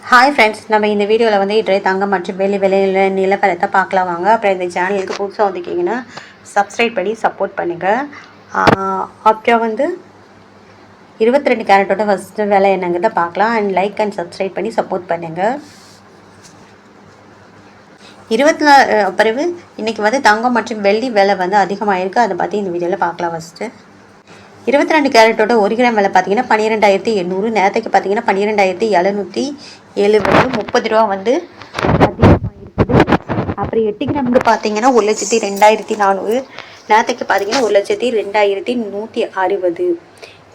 Hi friends, நம்ம இந்த வீடியோவில் வந்து இன்றைய தங்கம் மற்றும் வெள்ளி விலையில் நிலவரத்தை பார்க்கலாம் வாங்க. அப்புறம் இந்த சேனலுக்கு புதுசாக வந்துக்கிங்கன்னா சப்ஸ்கிரைப் பண்ணி சப்போர்ட் பண்ணுங்கள். அப்புறம் வந்து 22 கேரட்டோட ஃபஸ்ட்டு விலை என்னங்கிறத பார்க்கலாம். அண்ட் லைக் அண்ட் சப்ஸ்கிரைப் பண்ணி சப்போர்ட் பண்ணுங்கள். 24 பிறகு இன்றைக்கி வந்து தங்கம் மற்றும் வெள்ளி விலை வந்து அதிகமாக இருக்குது. அதை பற்றி இந்த வீடியோவில் பார்க்கலாம். ஃபஸ்ட்டு 22 கேரட்டோட 1 கிராம் விலை பார்த்தீங்கன்னா 12,800. நேரத்துக்கு பார்த்தீங்கன்னா 12,770, 30 ரூபா வந்து அதிகமாக இருக்குது. அப்புறம் 8 கிராமுக்கு பார்த்தீங்கன்னா 1,02,400. நேரத்துக்கு பார்த்தீங்கன்னா 1,02,160,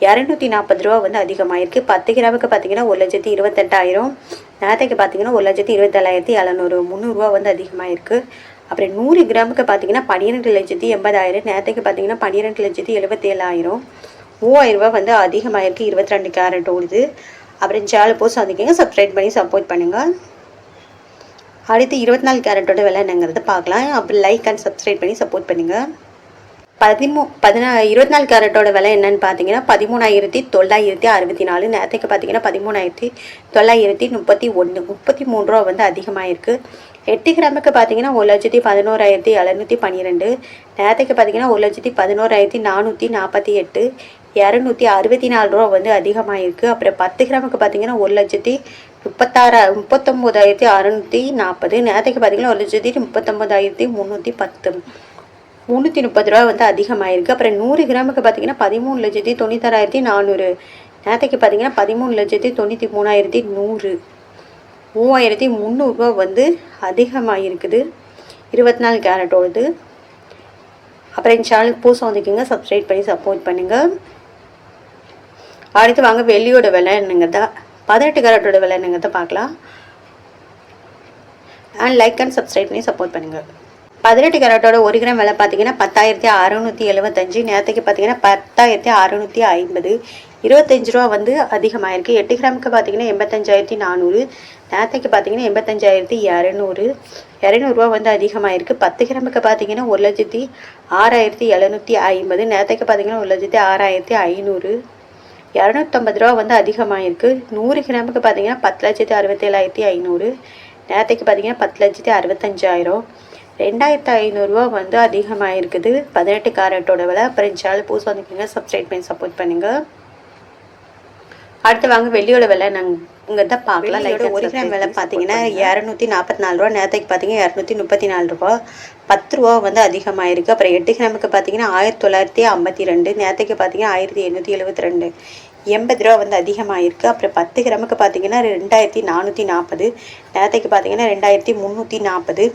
240 ரூபா வந்து அதிகமாகிருக்கு. 10 கிராமுக்கு பார்த்தீங்கன்னா 1,28,000. நேரத்துக்கு பார்த்தீங்கன்னா 1,27,700, 300 ரூபா வந்து அதிகமாகிருக்கு. அப்புறம் 100 கிராமுக்கு பார்த்தீங்கன்னா 12,80,000. நேரத்துக்கு பார்த்தீங்கன்னா 12,77,000, 3000 ரூபா வந்து அதிகமாகிருக்கு. 22 கேரட் ஓடுது. அப்புறம் சேனல் போஸ்ட் வந்துக்கிங்க, சப்ஸ்கிரைப் பண்ணி சப்போர்ட் பண்ணுங்கள். அடுத்து 24 கேரட்டோட விலை என்னங்கிறத பார்க்கலாம். அப்புறம் லைக் அண்ட் சப்ஸ்கிரைப் பண்ணி சப்போர்ட் பண்ணுங்கள். 24 கேரட்டோட விலை என்னன்னு பார்த்தீங்கன்னா 13,964. நேரத்துக்கு பார்த்தீங்கன்னா 13,931, 33 ரூபா வந்து அதிகமாகிருக்கு. 8 கிராமுக்கு பார்த்தீங்கன்னா 1,11,712. நேரத்துக்கு பார்த்தீங்கன்னா 1,11,448, 264 ரூபா வந்து அதிகமாகிருக்கு. அப்புறம் 10 கிராமுக்கு பார்த்தீங்கன்னா 1,39,640. நேரத்துக்கு பார்த்தீங்கன்னா 1,39,310, 330 ரூபா வந்து அதிகமாகிருக்கு. அப்புறம் 100 கிராமுக்கு பார்த்தீங்கன்னா 13,96,400. நேரத்துக்கு பார்த்தீங்கன்னா 13,93,100, 3,300 ரூபா வந்து அதிகமாகிருக்குது. 24 கேரட்டோடது. அப்புறம் இந்த சேனலுக்கு புதுசாக வந்துக்கிங்க, சப்ஸ்கிரைப் பண்ணி சப்போர்ட் பண்ணுங்கள். அடுத்து வாங்க வெள்ளியோட விலை என்னங்கிறத 18 கேரட்டோட விலை என்னங்கிறத பார்க்கலாம். அண்ட் லைக் அண்ட் சப்ஸ்கிரைப் பண்ணி சப்போர்ட் பண்ணுங்கள். 18 கேரட்டோட 1 கிராம் விலை பார்த்தீங்கன்னா 10,675. நேரத்துக்கு பார்த்தீங்கன்னா 10,650, 25 ரூபா வந்து அதிகமாகிருக்கு. 8 கிராமுக்கு பார்த்தீங்கன்னா 85,400. நேரத்துக்கு பார்த்தீங்கன்னா 85,200, 200 ரூபா வந்து அதிகமாகிருக்கு. 10 கிராமுக்கு பார்த்தீங்கன்னா 1,06,750. நேரத்துக்கு பார்த்தீங்கன்னா 1,06,500, 250 ரூபா வந்து அதிகமாகிருக்கு. 100 கிராமுக்கு பார்த்தீங்கன்னா 10,67,500. நேரத்துக்கு பார்த்தீங்கன்னா 10,65,000, 2,500 ரூபா வந்து அதிகமாக இருக்குது. 18 கேரட்டோட விலை. அப்புறம் சேனல் புதுசாக வந்துக்கிங்க, சப்ஸ்கிரைப் பண்ணி சப்போர்ட் பண்ணுங்கள். அடுத்து வாங்க வெள்ளியோட விலை நாங்கள் தான் பார்க்கலாம். 1 கிராம் விலை பார்த்தீங்கன்னா 244 ரூபா. நேரத்துக்கு பார்த்தீங்கன்னா 234 ரூபா, 10 ரூபா வந்து அதிகமாகிருக்கு. அப்புறம் 8 கிராமுக்கு பார்த்தீங்கன்னா 1,952. நேரத்துக்கு பார்த்தீங்கன்னா 1,872, 80 ரூபா வந்து அதிகமாகிருக்கு. அப்புறம் 10 கிராமுக்கு பார்த்தீங்கன்னா 2,440. நேரத்துக்கு பார்த்தீங்கன்னா 2,340,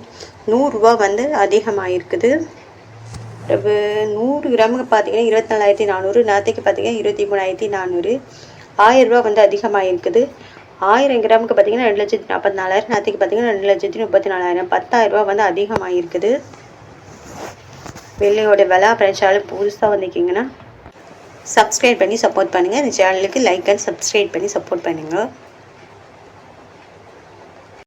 100 ரூபா வந்து அதிகமாகிருக்குது. 100 கிராமுக்கு பார்த்தீங்கன்னா 24,400. நேரத்துக்கு பார்த்தீங்கன்னா 23,400, 1000 ரூபா வந்து அதிகமாகிருக்குது. 1000 கிராமுக்கு பார்த்தீங்கன்னா 2,44,000. நேரத்துக்கு பார்த்தீங்கன்னா 2,34,000, 10,000 ரூபா வந்து அதிகமாகிருக்குது வெள்ளியோட விலை. அப்புறம் சேனல் புதுசாக வந்துக்கிங்கன்னா சப்ஸ்கிரைப் பண்ணி சப்போர்ட் பண்ணுங்கள். இந்த சேனலுக்கு லைக் அண்ட் சப்ஸ்கிரைப் பண்ணி சப்போர்ட் பண்ணுங்கள்.